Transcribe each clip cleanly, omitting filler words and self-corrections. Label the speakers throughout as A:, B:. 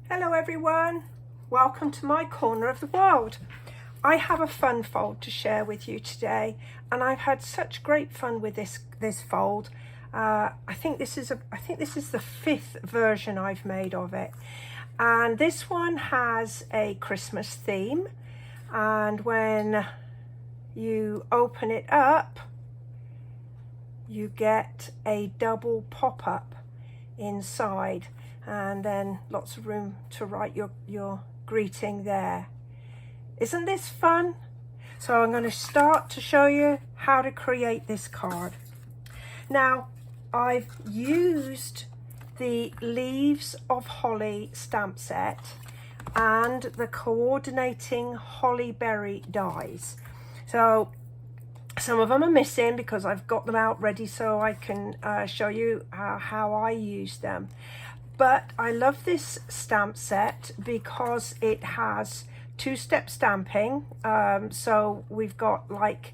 A: Hello everyone, welcome to my corner of the world. I have a fun fold to share with you today, and I've had such great fun with this fold. I think this is the fifth version I've made of it, and this one has a Christmas theme, and when you open it up you get a double pop-up inside, and then lots of room to write your greeting there. Isn't this fun? So I'm going to start to show you how to create this card. Now, I've used the Leaves of Holly stamp set and the coordinating holly berry dies. So some of them are missing because I've got them out ready so I can show you how I use them. But I love this stamp set because it has two-step stamping. So we've got like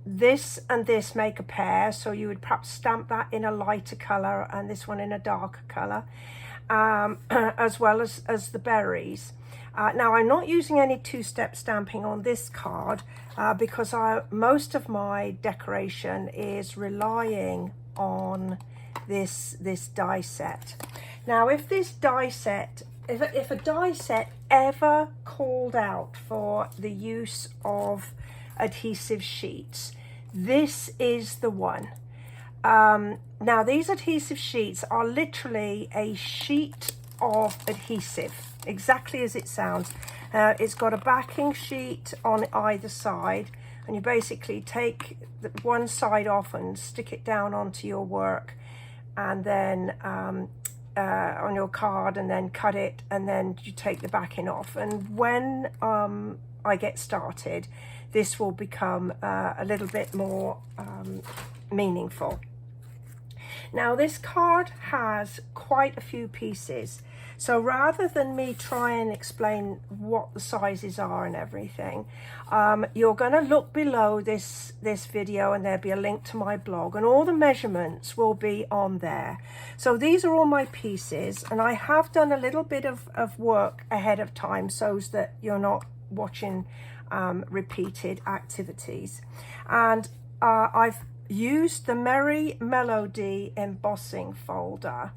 A: this and this make a pair. So you would perhaps stamp that in a lighter color and this one in a darker color, as well as the berries. Now I'm not using any two-step stamping on this card because most of my decoration is relying on this die set. Now, if a die set ever called out for the use of adhesive sheets, this is the one. Now, these adhesive sheets are literally a sheet of adhesive, exactly as it sounds. It's got a backing sheet on either side, and you basically take one side off and stick it down onto your work, and then on your card, and then cut it, and then you take the backing off. And when I get started, this will become a little bit more meaningful. Now, this card has quite a few pieces, so rather than me try and explain what the sizes are and everything, you're going to look below this video, and there'll be a link to my blog, and all the measurements will be on there. So these are all my pieces, and I have done a little bit of work ahead of time so that you're not watching repeated activities. And I've used the Merry Melody embossing folder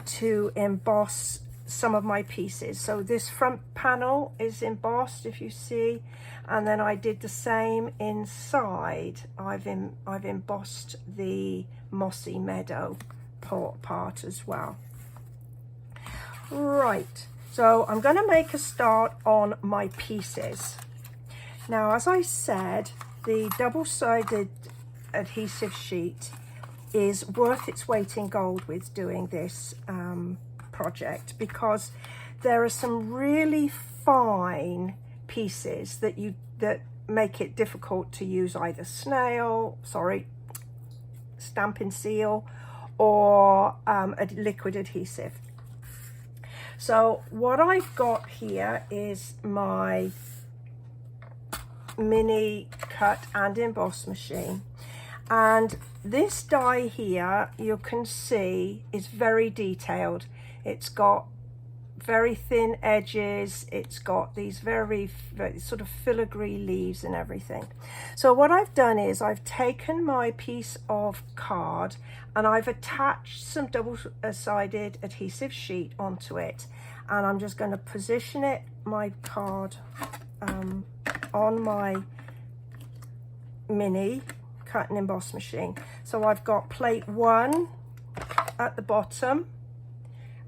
A: to emboss some of my pieces. So this front panel is embossed, if you see, and then I did the same inside. I've embossed the Mossy Meadow part as well. Right, so I'm going to make a start on my pieces. Now, as I said, the double-sided adhesive sheet is worth its weight in gold with doing this project, because there are some really fine pieces that make it difficult to use either Stampin' Seal or a liquid adhesive. So what I've got here is my mini cut and emboss machine, and this die here, you can see, is very detailed. It's got very thin edges, it's got these very sort of filigree leaves and everything. So what I've done is I've taken my piece of card and I've attached some double-sided adhesive sheet onto it, and I'm just going to position my card on my mini cut and emboss machine. So I've got plate 1 at the bottom,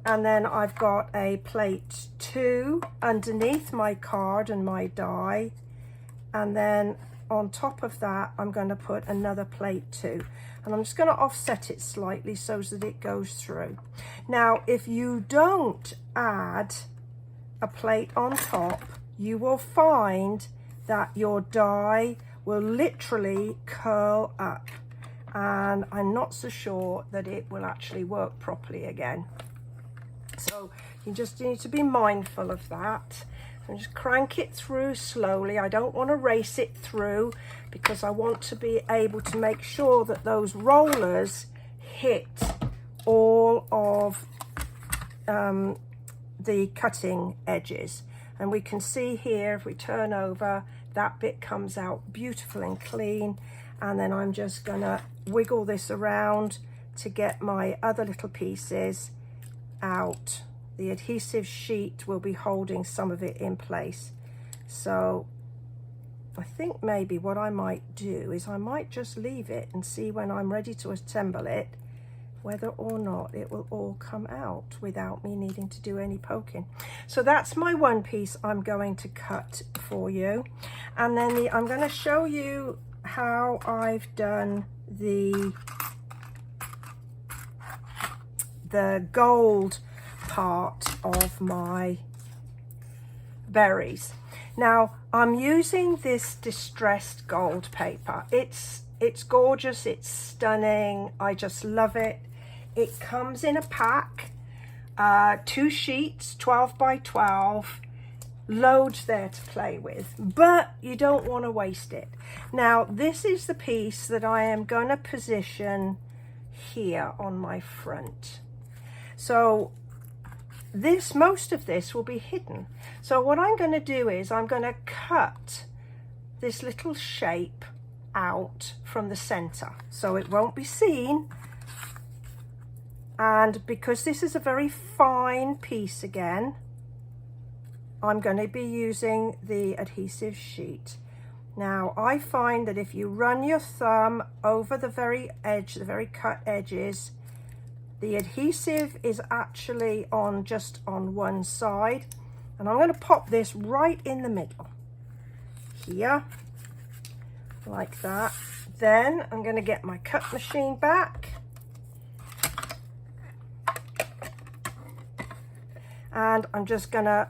A: and then I've got a plate 2 underneath my card and my die, and then on top of that I'm going to put another plate 2, and I'm just going to offset it slightly so that it goes through. Now, if you don't add a plate on top, you will find that your die will literally curl up, and I'm not so sure that it will actually work properly again. So you just need to be mindful of that, and just crank it through slowly. I don't want to race it through because I want to be able to make sure that those rollers hit all of the cutting edges. And we can see here, if we turn over, that bit comes out beautiful and clean. And then I'm just gonna wiggle this around to get my other little pieces out. The adhesive sheet will be holding some of it in place. So I think maybe what I might do is I might just leave it and see when I'm ready to assemble it whether or not it will all come out without me needing to do any poking. So that's my one piece I'm going to cut for you. And then I'm going to show you how I've done the gold part of my berries. Now I'm using this distressed gold paper. It's gorgeous, it's stunning, I just love it. It comes in a pack, 2 sheets, 12 by 12, loads there to play with, but you don't want to waste it. Now this is the piece that I am going to position here on my front. So most of this will be hidden. So what I'm going to do is I'm going to cut this little shape out from the center so it won't be seen. And because this is a very fine piece again, I'm going to be using the adhesive sheet. Now I find that if you run your thumb over the very edge, the very cut edges, the adhesive is actually just on one side. And I'm going to pop this right in the middle here, like that. Then I'm going to get my cut machine back. And I'm just going to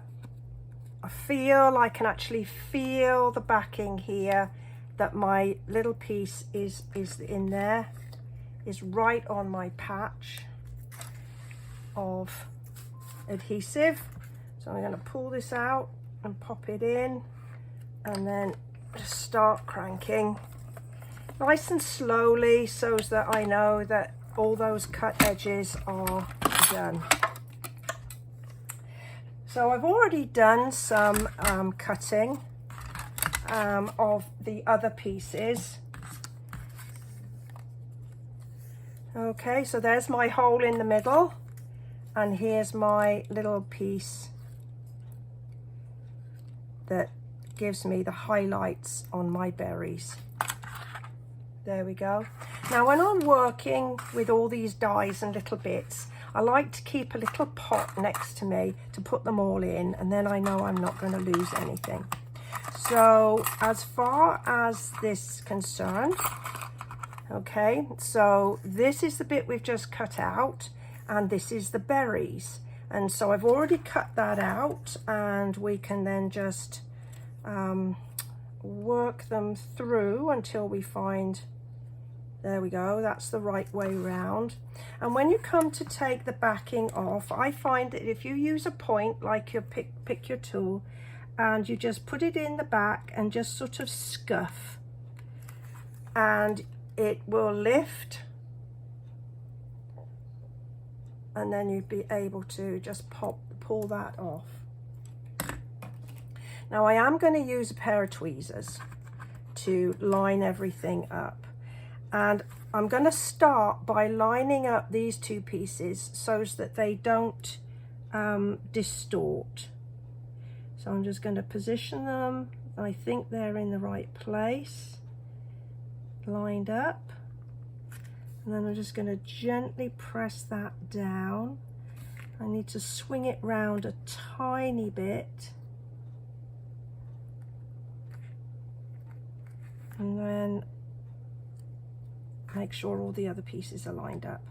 A: I can actually feel the backing here, that my little piece is in there, is right on my patch of adhesive. So I'm going to pull this out and pop it in, and then just start cranking nice and slowly so that I know that all those cut edges are done. So I've already done some cutting of the other pieces. Okay, so there's my hole in the middle, and here's my little piece that gives me the highlights on my berries. There we go. Now when I'm working with all these dies and little bits, I like to keep a little pot next to me to put them all in, and then I know I'm not going to lose anything. So as far as this is concerned, okay, so this is the bit we've just cut out, and this is the berries. And so I've already cut that out, and we can then just work them through until we find, there we go, that's the right way round. And when you come to take the backing off, I find that if you use a point, like your pick your tool, and you just put it in the back and just sort of scuff, and it will lift, and then you'd be able to just pull that off. Now I am going to use a pair of tweezers to line everything up, and I'm going to start by lining up these two pieces so that they don't distort. So I'm just going to position them. I think they're in the right place, lined up. And then I'm just going to gently press that down. I need to swing it round a tiny bit. And then make sure all the other pieces are lined up.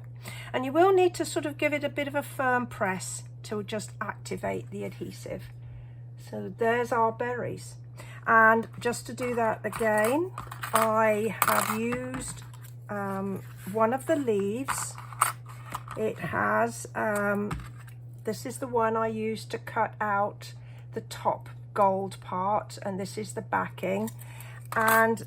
A: And you will need to sort of give it a bit of a firm press to just activate the adhesive. So there's our berries. And just to do that again, I have used one of the leaves. It has, this is the one I used to cut out the top gold part, and this is the backing. And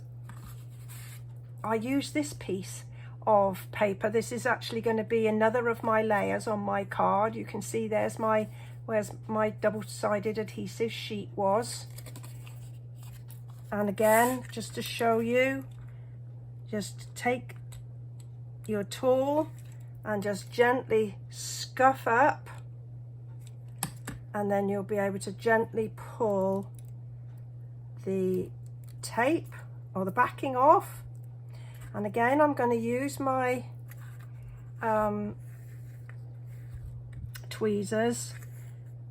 A: I use this piece of paper. This is actually going to be another of my layers on my card. You can see there's my where's my double-sided adhesive sheet was. And again, just to show you, just take your tool and just gently scuff up, and then you'll be able to gently pull the tape or the backing off. And again, I'm going to use my tweezers,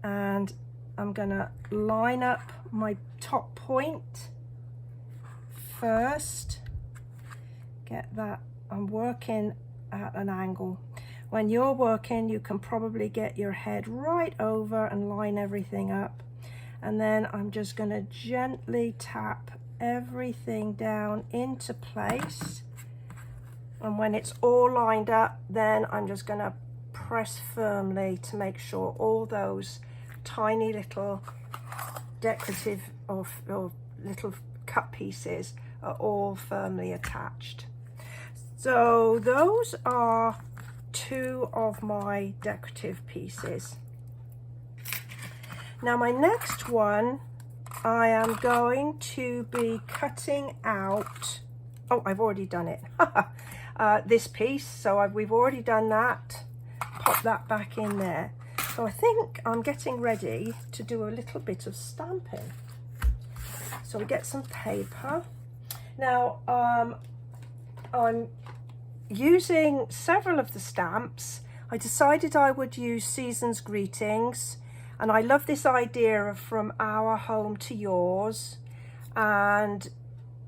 A: and I'm going to line up my top point first. Get that, I'm working at an angle. When you're working, you can probably get your head right over and line everything up. And then I'm just going to gently tap everything down into place. And when it's all lined up, then I'm just going to press firmly to make sure all those tiny little decorative or little cut pieces are all firmly attached. So those are 2 of my decorative pieces. Now my next one, I am going to be cutting out, oh, I've already done it, this piece. So we've already done that. Pop that back in there. So I think I'm getting ready to do a little bit of stamping. So we get some paper. Now I'm using several of the stamps. I decided I would use Season's Greetings, and I love this idea of From Our Home to Yours and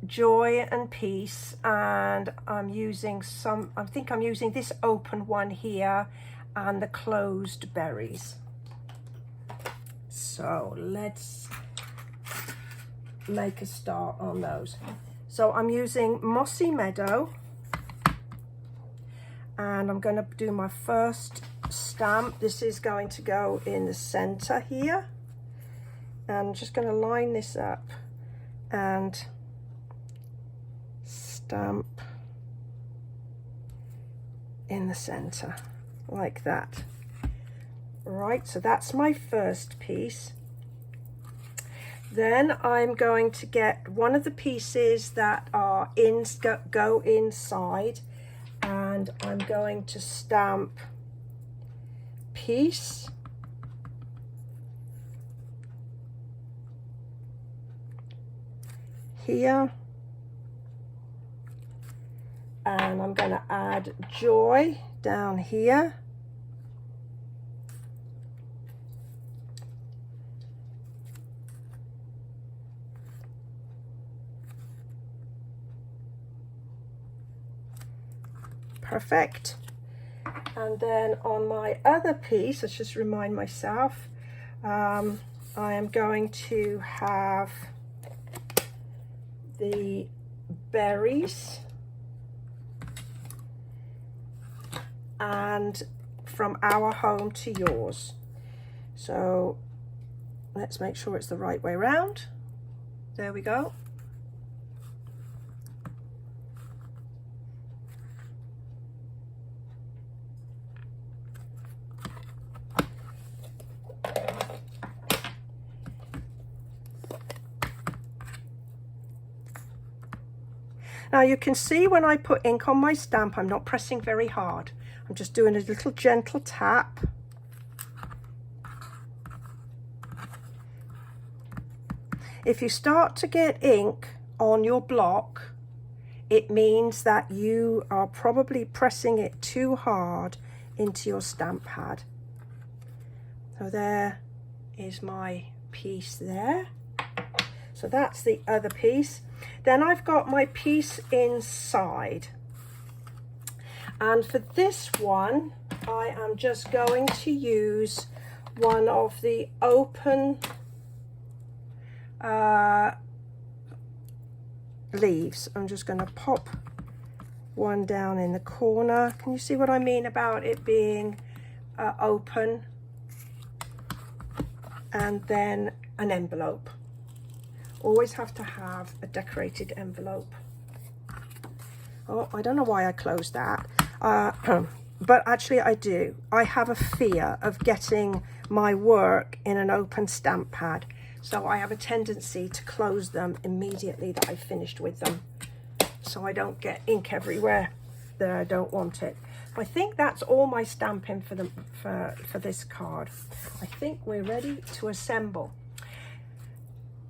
A: Joy and Peace, and I'm using some, I think I'm using this open one here and the closed berries. So let's make a start on those. So I'm using Mossy Meadow, and I'm going to do my first stamp. This is going to go in the center here, and I'm just going to line this up and stamp in the center like that. Right, so that's my first piece. Then I'm going to get one of the pieces that are go inside, and I'm going to stamp Peace, here, and I'm going to add Joy down here. Perfect. And then on my other piece, let's just remind myself, I am going to have the berries and From Our Home to Yours. So let's make sure it's the right way around. There we go. Now you can see when I put ink on my stamp, I'm not pressing very hard. I'm just doing a little gentle tap. If you start to get ink on your block, it means that you are probably pressing it too hard into your stamp pad. So there is my piece there. So that's the other piece. Then I've got my piece inside. And for this one, I am just going to use one of the open leaves. I'm just going to pop one down in the corner. Can you see what I mean about it being open? And then an envelope. Always have to have a decorated envelope. Oh, I don't know why I closed that. But actually I do. I have a fear of getting my work in an open stamp pad. So I have a tendency to close them immediately that I've finished with them, so I don't get ink everywhere that I don't want it. I think that's all my stamping for this card. I think we're ready to assemble.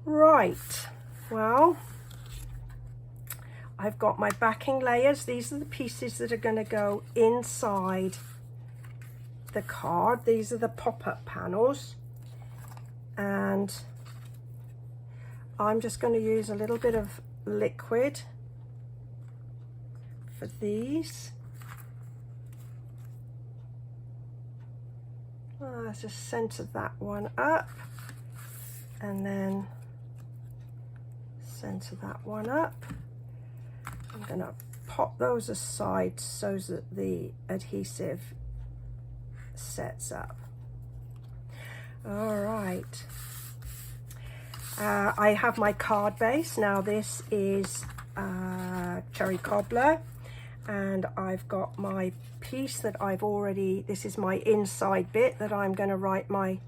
A: Right, well, I've got my backing layers. These are the pieces that are going to go inside the card. These are the pop-up panels, and I'm just going to use a little bit of liquid for these. Let's just center that one up, and then center that one up. I'm going to pop those aside so that the adhesive sets up. All right. I have my card base. Now this is cherry cobbler, and I've got my piece that I've already, this is my inside bit that I'm going to write my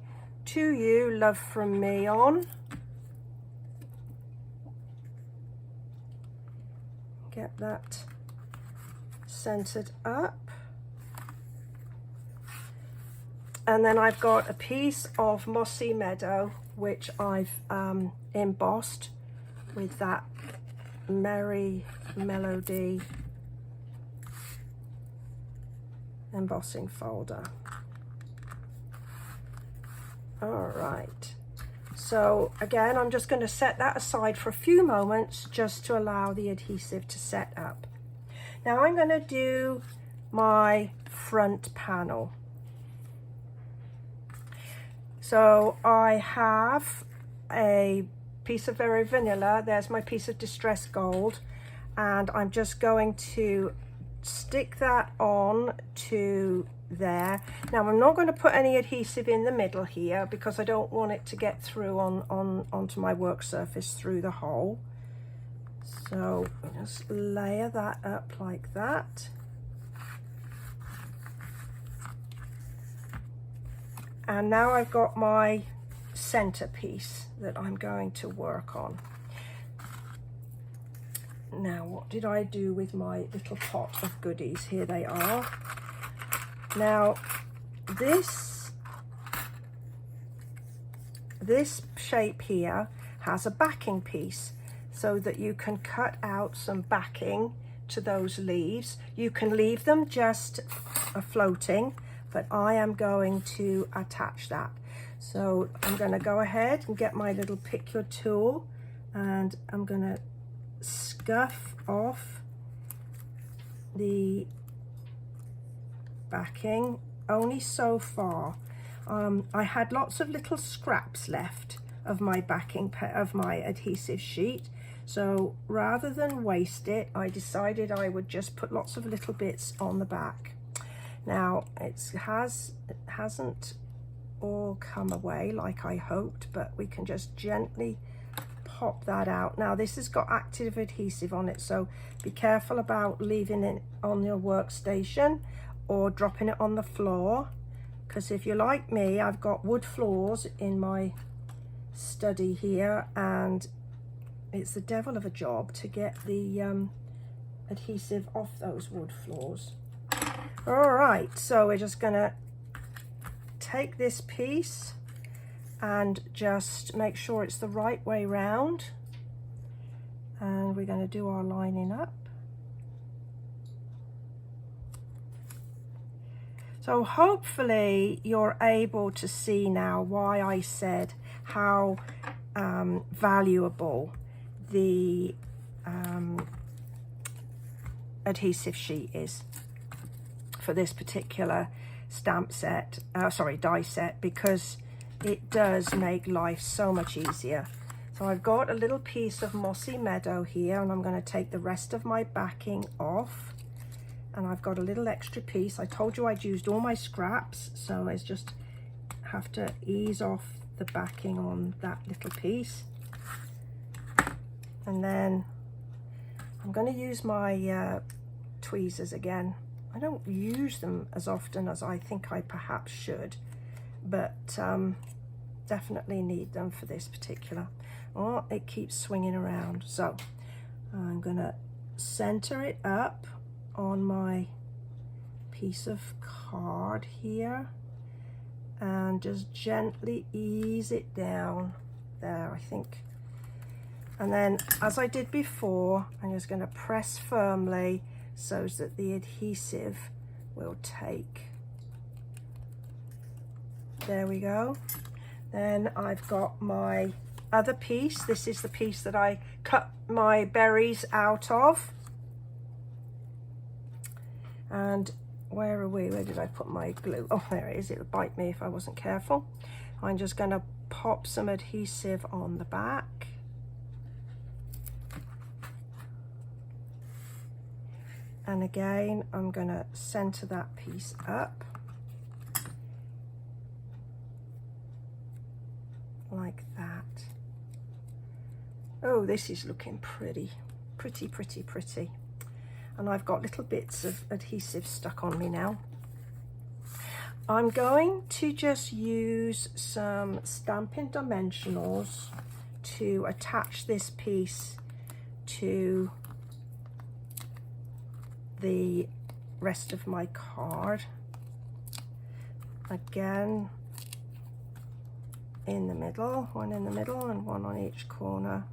A: "To You, Love From Me" on. Get that centered up. And then I've got a piece of Mossy Meadow, which I've embossed with that Merry Melody embossing folder. All right, so again, I'm just going to set that aside for a few moments just to allow the adhesive to set up. Now I'm going to do my front panel. So I have a piece of Very Vanilla. There's my piece of Distressed Gold, and I'm just going to stick that on to there. Now I'm not going to put any adhesive in the middle here because I don't want it to get through onto my work surface through the hole. So just layer that up like that. And now I've got my centerpiece that I'm going to work on. Now, what did I do with my little pot of goodies? Here they are. Now, this shape here has a backing piece so that you can cut out some backing to those leaves. You can leave them just floating, but I am going to attach that. So I'm going to go ahead and get my little pick your tool, and I'm going to scuff off the backing only so far. I had lots of little scraps left of my backing of my adhesive sheet, so rather than waste it, I decided I would just put lots of little bits on the back. Now it hasn't all come away like I hoped, but we can just gently pop that out. Now this has got active adhesive on it, so be careful about leaving it on your workstation or dropping it on the floor, because if you're like me, I've got wood floors in my study here, and it's the devil of a job to get the adhesive off those wood floors. All right, so we're just gonna take this piece and just make sure it's the right way round, and we're going to do our lining up. So hopefully you're able to see now why I said how valuable the adhesive sheet is for this particular stamp set, die set, because it does make life so much easier. So I've got a little piece of Mossy Meadow here, and I'm going to take the rest of my backing off, and I've got a little extra piece. I told you I'd used all my scraps, so I just have to ease off the backing on that little piece. And then I'm going to use my tweezers again. I don't use them as often as I think I perhaps should, but definitely need them for this particular. Oh, it keeps swinging around. So I'm gonna center it up on my piece of card here and just gently ease it down there, I think. And then, as I did before, I'm just going to press firmly so that the adhesive will take. There we go. Then I've got my other piece. This is the piece that I cut my berries out of. And where are we? Where did I put my glue? Oh, there it is. It would bite me if I wasn't careful. I'm just going to pop some adhesive on the back. And again, I'm going to center that piece up like that. Oh, this is looking pretty. And I've got little bits of adhesive stuck on me now. I'm going to just use some Stampin' Dimensionals to attach this piece to the rest of my card. Again, in the middle, one in the middle and one on each corner.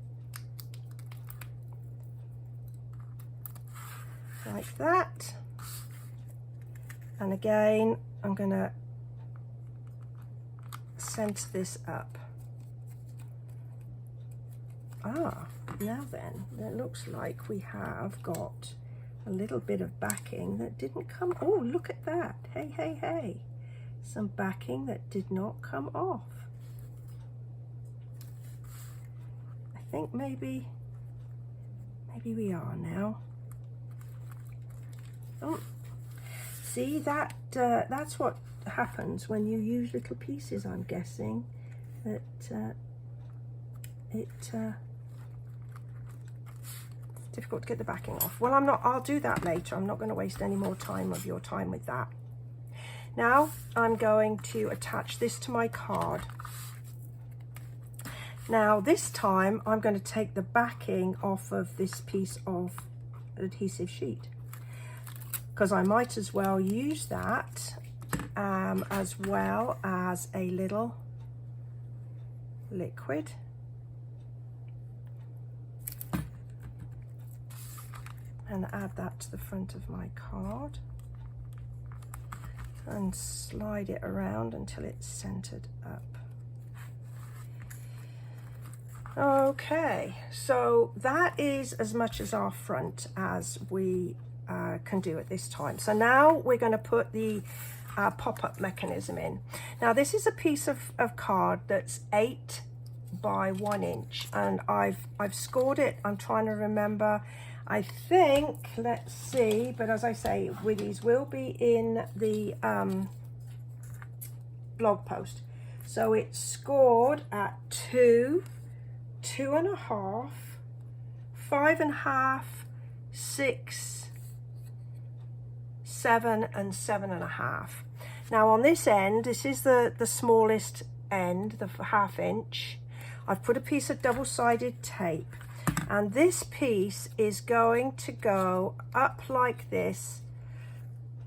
A: Like that. And again, I'm going to center this up. Ah, now then, it looks like we have got a little bit of backing that didn't come. Oh, look at that. Hey. Some backing that did not come off. I think maybe we are now. Oh, see that that's what happens when you use little pieces, I'm guessing, that it's difficult to get the backing off. Well, I'll do that later. I'm not going to waste any more time of your time with that. Now I'm going to attach this to my card. Now this time I'm going to take the backing off of this piece of adhesive sheet, because I might as well use that as well as a little liquid. And add that to the front of my card and slide it around until it's centered up. Okay, so that is as much as our front as we can do at this time. So now we're going to put the pop-up mechanism in. Now this is a piece of card that's 8 by 1 inch, and I've scored it. I'm trying to remember. I think, let's see, but as I say, these will be in the blog post. So it's scored at 2, 2.5, 5.5, 6, 7 and 7.5. Now on this end, this is the smallest end, the 1/2 inch. I've put a piece of double-sided tape, and this piece is going to go up like this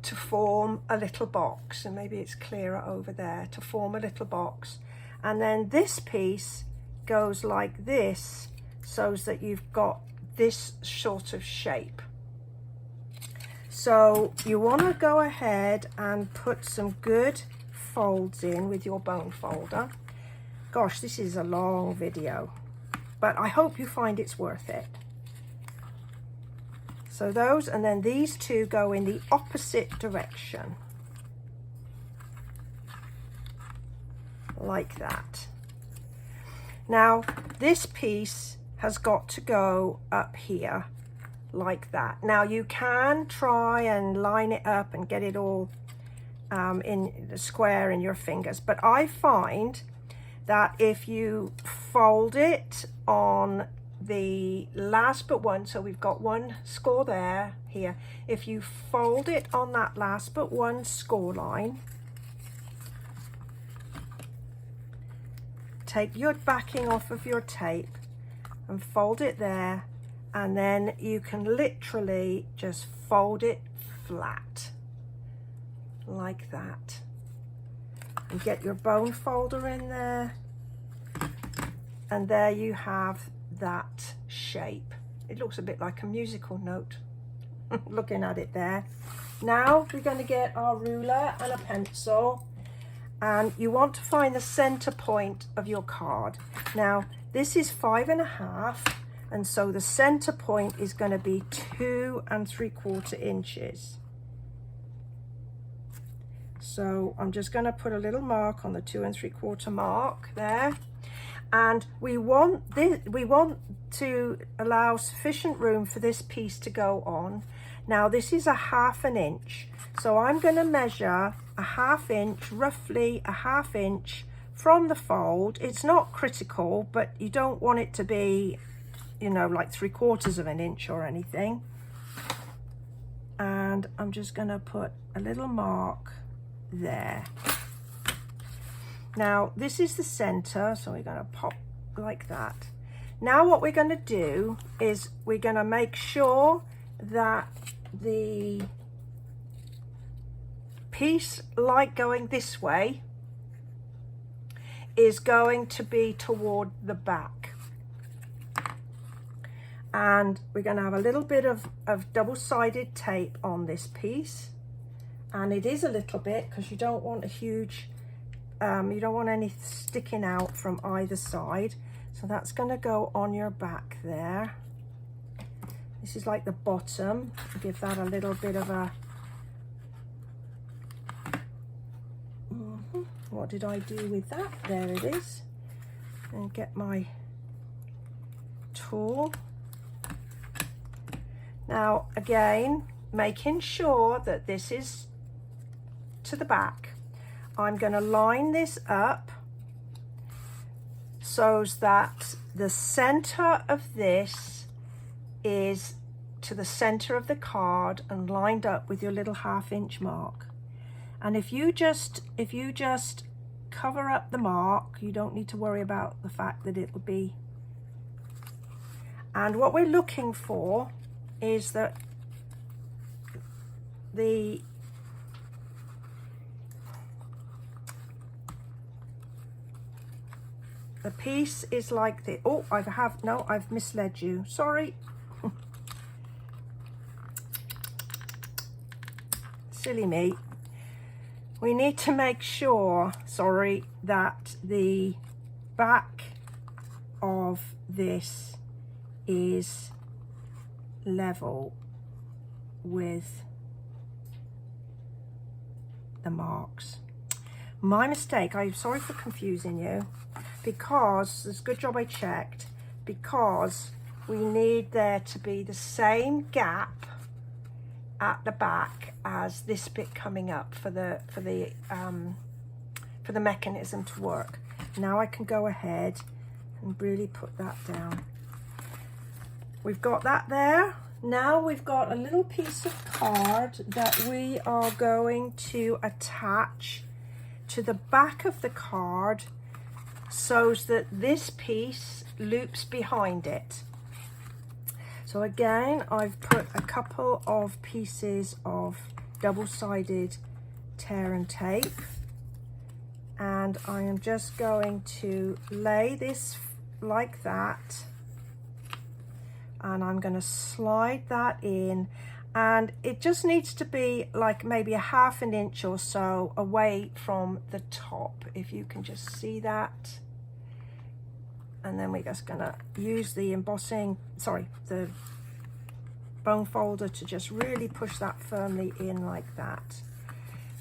A: to form a little box, and maybe it's clearer over there, to form a little box. And then this piece goes like this, so that you've got this sort of shape. So you want to go ahead and put some good folds in with your bone folder. Gosh, this is a long video, but I hope you find it's worth it. So those, and then these two go in the opposite direction, like that. Now this piece has got to go up here like that. Now you can try and line it up and get it all in the square in your fingers, but I find that if you fold it on the last but one, so we've got one score there, here, if you fold it on that last but one score line, take your backing off of your tape and fold it there, and then you can literally just fold it flat like that, and get your bone folder in there, and there you have that shape. It looks a bit like a musical note looking at it there. Now we're going to get our ruler and a pencil, and you want to find the center point of your card. Now this is 5.5, and so the center point is going to be 2 3/4 inches. So I'm just going to put a little mark on the 2 3/4 mark there, and we want to allow sufficient room for this piece to go on. Now this is a 1/2 inch, so I'm going to measure a 1/2 inch, roughly a 1/2 inch from the fold. It's not critical, but you don't want it to be, you know, like 3/4 inch or anything. And I'm just going to put a little mark there. Now this is the center, so we're going to pop like that. Now what we're going to do is we're going to make sure that the piece, like going this way, is going to be toward the back, and we're going to have a little bit of double-sided tape on this piece, and it is a little bit because you don't want a huge you don't want any sticking out from either side. So that's going to go on your back there. This is like the bottom. Give that a little bit of a what did I do with that? There it is. And get my tool. Now again, making sure that this is to the back, I'm going to line this up so that the center of this is to the center of the card and lined up with your little 1/2 inch mark. And if you just cover up the mark, you don't need to worry about the fact that it'll be. And what we're looking for is that the piece is like the, oh, I've misled you, sorry. Silly me. We need to make sure, sorry, that the back of this is level with the marks. My mistake, I'm sorry for confusing you, because it's a good job I checked, because we need there to be the same gap at the back as this bit coming up for the mechanism to work. Now I can go ahead and really put that down. We've got that there. Now we've got a little piece of card that we are going to attach to the back of the card so that this piece loops behind it. So again, I've put a couple of pieces of double-sided tear and tape, and I am just going to lay this like that, and I'm going to slide that in, and it just needs to be like maybe a 1/2 inch or so away from the top, if you can just see that. And then we're just going to use the the bone folder to just really push that firmly in like that.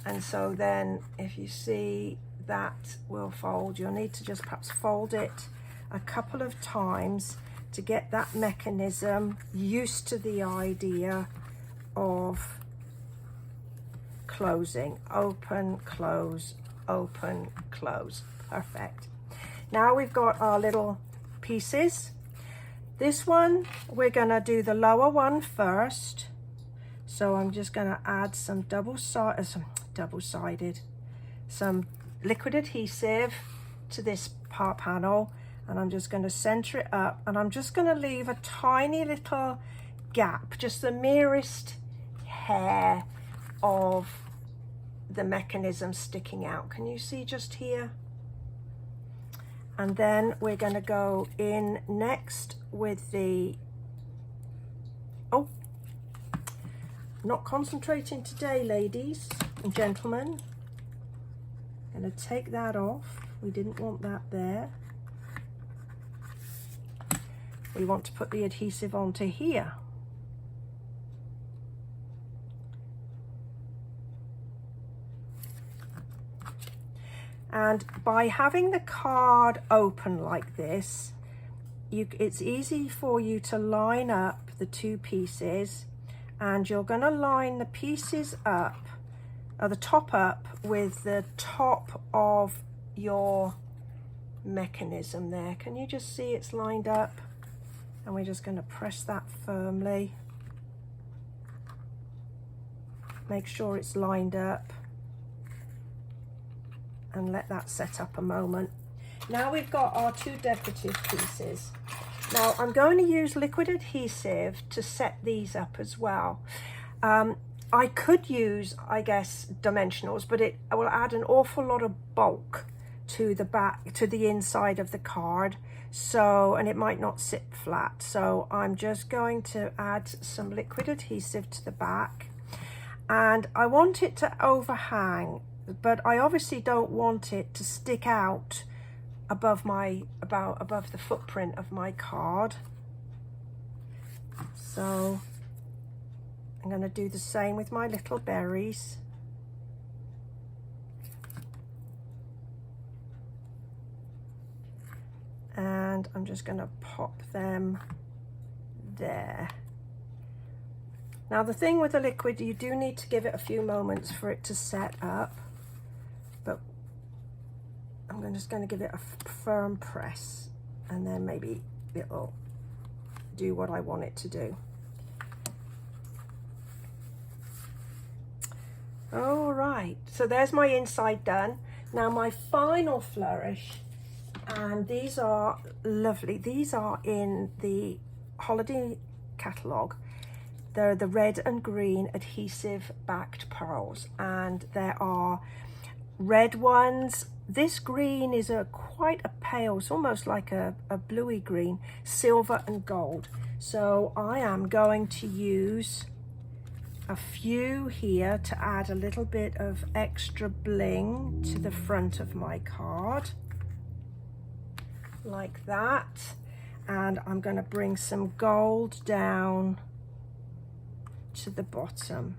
A: And so then if you see that will fold, you'll need to just perhaps fold it a couple of times to get that mechanism used to the idea of closing. Open, close, open, close. Perfect. Now we've got our little pieces. This one, we're going to do the lower one first. So I'm just going to add some double-sided, some liquid adhesive to this part panel, and I'm just going to center it up, and I'm just going to leave a tiny little gap, just the merest hair of the mechanism sticking out. Can you see just here? And then we're going to go in next with the, oh, not concentrating today, ladies and gentlemen. Going to take that off. We didn't want that there. We want to put the adhesive onto here. And by having the card open like this, it's easy for you to line up the two pieces, and you're going to line the pieces up, or the top up, with the top of your mechanism there. Can you just see it's lined up? And we're just going to press that firmly. Make sure it's lined up. And let that set up a moment. Now we've got our two decorative pieces. Now I'm going to use liquid adhesive to set these up as well. I could use, I guess, dimensionals, but it will add an awful lot of bulk to the back, to the inside of the card. So, and it might not sit flat. So I'm just going to add some liquid adhesive to the back, and I want it to overhang, but I obviously don't want it to stick out above above the footprint of my card. So I'm going to do the same with my little berries. And I'm just going to pop them there. Now the thing with the liquid, you do need to give it a few moments for it to set up, but I'm just going to give it a firm press, and then maybe it'll do what I want it to do. All right, so there's my inside done. Now my final flourish, and these are lovely. These are in the holiday catalogue. They're the red and green adhesive backed pearls, and there are red ones. This green is quite a pale, it's almost like a bluey green, silver and gold. So I am going to use a few here to add a little bit of extra bling to the front of my card, like that. And I'm going to bring some gold down to the bottom,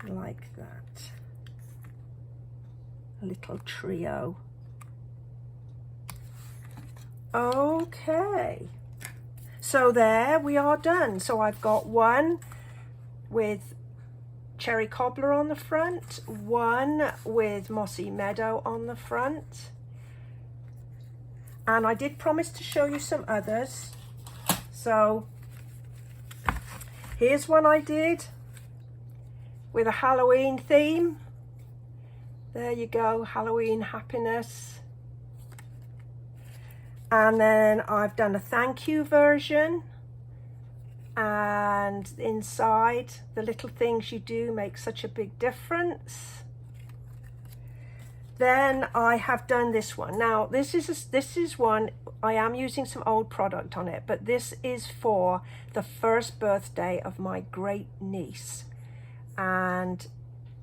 A: like that. A little trio. Okay, so there we are done. So I've got one with cherry cobbler on the front, one with mossy meadow on the front, and I did promise to show you some others. So here's one I did with a Halloween theme. There you go, Halloween happiness. And then I've done a thank you version, and inside, the little things you do make such a big difference. Then I have done this one. Now this is one, I am using some old product on it, but this is for the first birthday of my great niece, and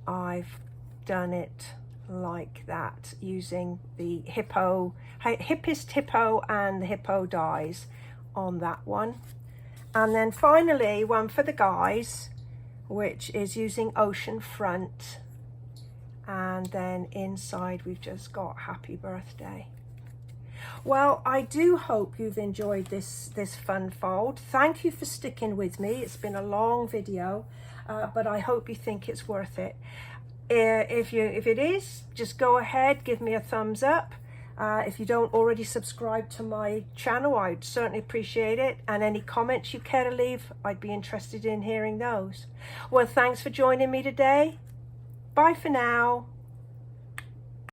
A: I've done it like that using the hippest hippo and the hippo dies on that one. And then finally one for the guys, which is using ocean front, and then inside we've just got happy birthday. Well, I do hope you've enjoyed this fun fold. Thank you for sticking with me. It's been a long video, but I hope you think it's worth it. If it is, just go ahead, give me a thumbs up. If you don't already subscribe to my channel, I'd certainly appreciate it. And any comments you care to leave, I'd be interested in hearing those. Well, thanks for joining me today. Bye for now.